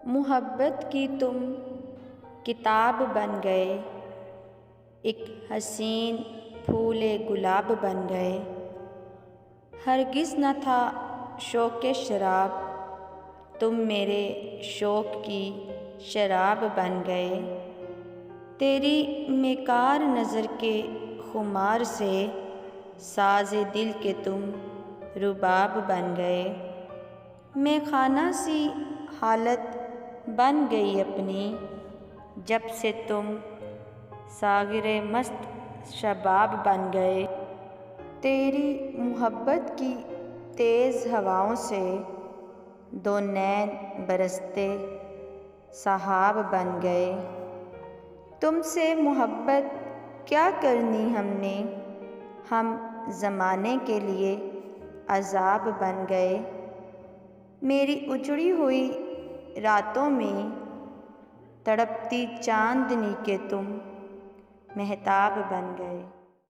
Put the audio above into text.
मुहब्बत की तुम किताब बन गए, एक हसीन फूले गुलाब बन गए। हरगिज़ न था शौक़ शराब, तुम मेरे शौक़ की शराब बन गए। तेरी बेकार नज़र के खुमार से साज़े दिल के तुम रुबाब बन गए। मैं खाना सी हालत बन गई अपनी, जब से तुम सागिरे मस्त शबाब बन गए। तेरी मोहब्बत की तेज़ हवाओं से दो नैन बरसते सहाब बन गए। तुमसे मोहब्बत क्या करनी हमने, हम ज़माने के लिए अज़ाब बन गए। मेरी उजड़ी हुई रातों में तड़पती चांदनी के तुम मेहताब बन गए।